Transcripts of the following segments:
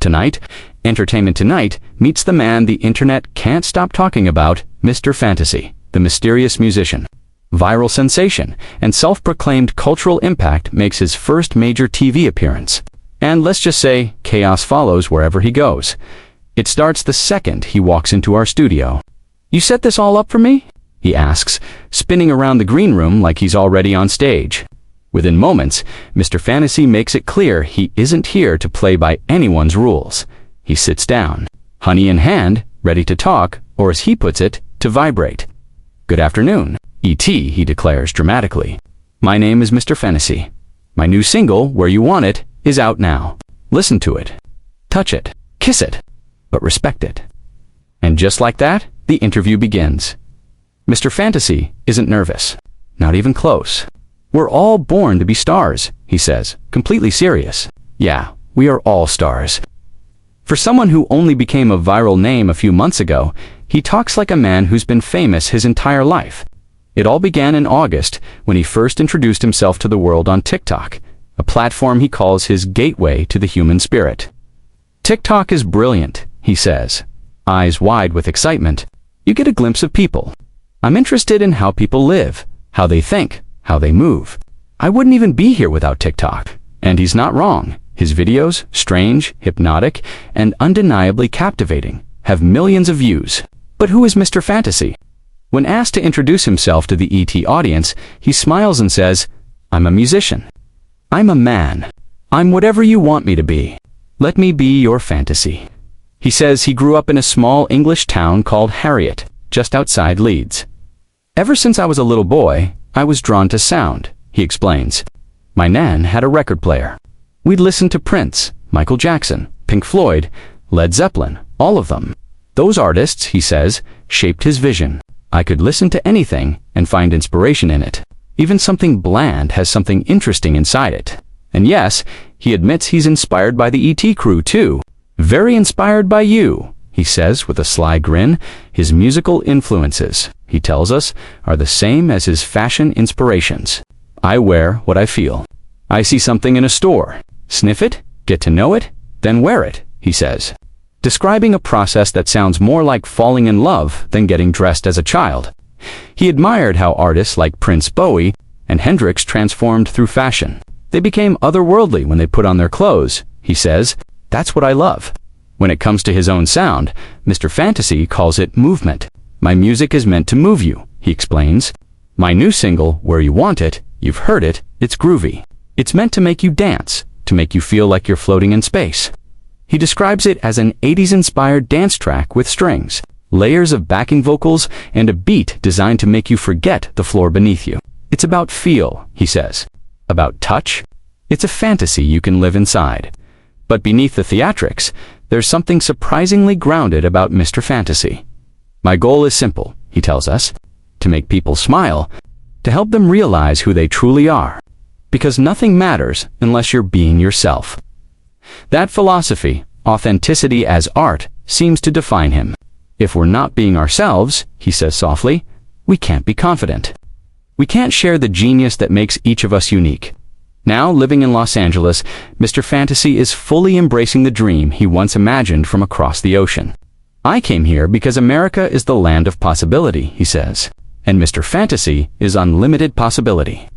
Tonight, Entertainment Tonight meets the man the internet can't stop talking about, Mr. Fantasy, the mysterious musician. Viral sensation and self-proclaimed cultural impact makes his first major TV appearance. And let's just say, chaos follows wherever he goes. It starts the second he walks into our studio. "You set this all up for me?" he asks, spinning around the green room like he's already on stage. Within moments, Mr. Fantasy makes it clear he isn't here to play by anyone's rules. He sits down, honey in hand, ready to talk, or as he puts it, to vibrate. "Good afternoon, E.T., he declares dramatically. "My name is Mr. Fantasy. My new single, Where You Want It, is out now. Listen to it. Touch it. Kiss it. But respect it." And just like that, the interview begins. Mr. Fantasy isn't nervous. Not even close. "We're all born to be stars," he says, completely serious. "Yeah, we are all stars." For someone who only became a viral name a few months ago, he talks like a man who's been famous his entire life. It all began in August when he first introduced himself to the world on TikTok, a platform he calls his gateway to the human spirit. "TikTok is brilliant," he says, eyes wide with excitement. "You get a glimpse of people. I'm interested in how people live, how they think, how they move. I wouldn't even be here without TikTok." And he's not wrong. His videos, strange, hypnotic, and undeniably captivating, have millions of views. But who is Mr. Fantasy? When asked to introduce himself to the ET audience, he smiles and says, "I'm a musician. I'm a man. I'm whatever you want me to be. Let me be your fantasy." He says he grew up in a small English town called Harriet, just outside Leeds. "Ever since I was a little boy, I was drawn to sound," he explains. "My nan had a record player. We'd listen to Prince, Michael Jackson, Pink Floyd, Led Zeppelin, all of them. Those artists," he says, "shaped his vision. I could listen to anything and find inspiration in it. Even something bland has something interesting inside it." And yes, he admits he's inspired by the ET crew too. "Very inspired by you," he says with a sly grin. His musical influences, he tells us, are the same as his fashion inspirations. "I wear what I feel. I see something in a store. Sniff it, get to know it, then wear it," he says, describing a process that sounds more like falling in love than getting dressed as a child. He admired how artists like Prince, Bowie, and Hendrix transformed through fashion. They became otherworldly when they put on their clothes, he says. "That's what I love." When it comes to his own sound, Mr. Fantasy calls it movement. "My music is meant to move you," he explains. "My new single, Where You Want It, you've heard it, it's groovy. It's meant to make you dance, to make you feel like you're floating in space." He describes it as an 80s-inspired dance track with strings, layers of backing vocals, and a beat designed to make you forget the floor beneath you. "It's about feel," he says. "About touch. It's a fantasy you can live inside." But beneath the theatrics, there's something surprisingly grounded about Mr. Fantasy. "My goal is simple," he tells us, "to make people smile, to help them realize who they truly are. Because nothing matters unless you're being yourself." That philosophy, authenticity as art, seems to define him. "If we're not being ourselves," he says softly, "we can't be confident. We can't share the genius that makes each of us unique." Now, living in Los Angeles, Mr. Fantasy is fully embracing the dream he once imagined from across the ocean. "I came here because America is the land of possibility," he says, "and Mr. Fantasy is unlimited possibility."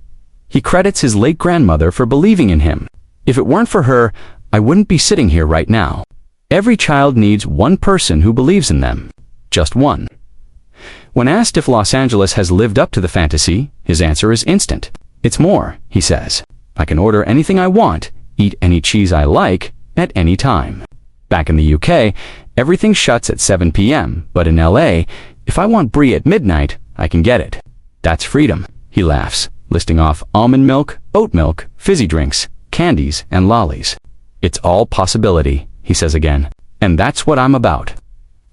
He credits his late grandmother for believing in him. "If it weren't for her, I wouldn't be sitting here right now. Every child needs one person who believes in them. Just one." When asked if Los Angeles has lived up to the fantasy, his answer is instant. "It's more," he says. "I can order anything I want, eat any cheese I like, at any time." Back in the UK, everything shuts at 7 p.m., but in LA, if I want brie at midnight, I can get it. "That's freedom," he laughs, listing off almond milk, oat milk, fizzy drinks, candies, and lollies. "It's all possibility," he says again, "and that's what I'm about."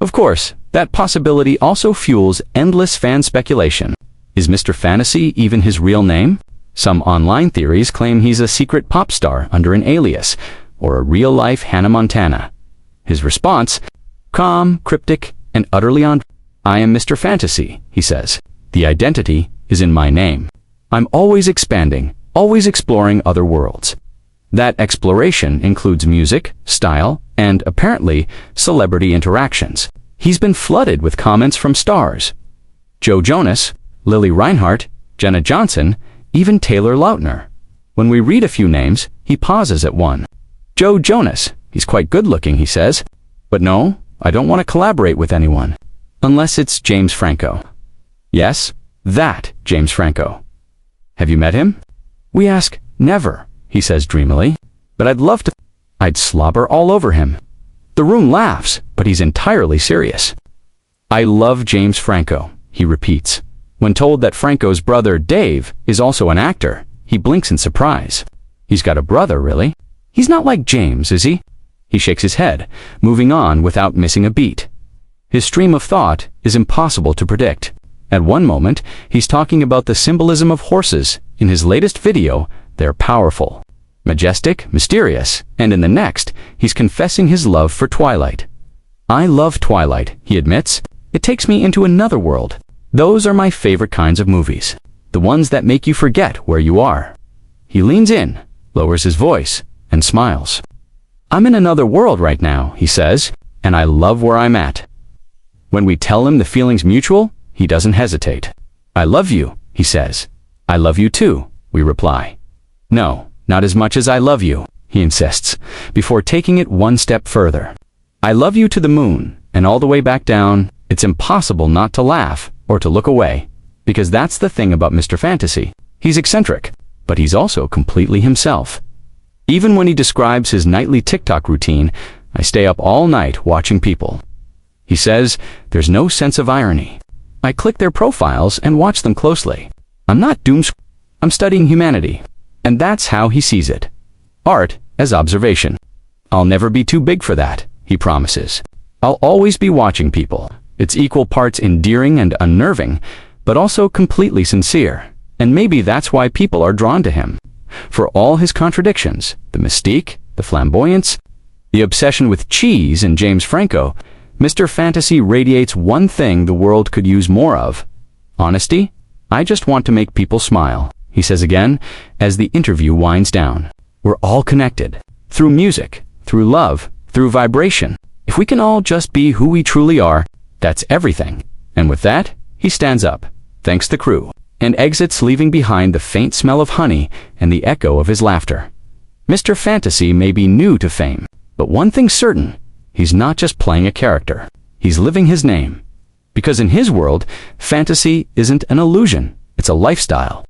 Of course, that possibility also fuels endless fan speculation. Is Mr. Fantasy even his real name? Some online theories claim he's a secret pop star under an alias, or a real-life Hannah Montana. His response? Calm, cryptic, and utterly "I am Mr. Fantasy," he says. "The identity is in my name. I'm always expanding, always exploring other worlds." That exploration includes music, style, and, apparently, celebrity interactions. He's been flooded with comments from stars. Joe Jonas, Lily Reinhart, Jenna Johnson, even Taylor Lautner. When we read a few names, he pauses at one. Joe Jonas, he's quite good-looking, he says. But no, I don't want to collaborate with anyone. Unless it's James Franco. Yes, that James Franco. Have you met him? We ask, never, he says dreamily. But I'd love to. I'd slobber all over him. The room laughs, but he's entirely serious. I love James Franco, he repeats. When told that Franco's brother, Dave, is also an actor, he blinks in surprise. He's got a brother, really? He's not like James, is he? He shakes his head, moving on without missing a beat. His stream of thought is impossible to predict. At one moment, he's talking about the symbolism of horses. In his latest video, they're powerful, majestic, mysterious, and in the next, he's confessing his love for Twilight. I love Twilight, he admits. It takes me into another world. Those are my favorite kinds of movies. The ones that make you forget where you are. He leans in, lowers his voice, and smiles. I'm in another world right now, he says, and I love where I'm at. When we tell him the feeling's mutual, he doesn't hesitate. I love you, he says. I love you too, we reply. No, not as much as I love you, he insists, before taking it one step further. I love you to the moon, and all the way back down. It's impossible not to laugh or to look away, because that's the thing about Mr. Fantasy. He's eccentric, but he's also completely himself. Even when he describes his nightly TikTok routine, I stay up all night watching people. He says there's no sense of irony. I click their profiles and watch them closely. I'm not I'm studying humanity, and that's how he sees it. Art as observation. I'll never be too big for that, he promises. I'll always be watching people. It's equal parts endearing and unnerving, but also completely sincere. And maybe that's why people are drawn to him. For all his contradictions, the mystique, the flamboyance, the obsession with cheese in James Franco, Mr. Fantasy radiates one thing the world could use more of. Honesty? I just want to make people smile, he says again, as the interview winds down. We're all connected. Through music, through love, through vibration. If we can all just be who we truly are, that's everything. And with that, he stands up, thanks the crew, and exits, leaving behind the faint smell of honey and the echo of his laughter. Mr. Fantasy may be new to fame, but one thing's certain, he's not just playing a character. He's living his name. Because in his world, fantasy isn't an illusion, it's a lifestyle.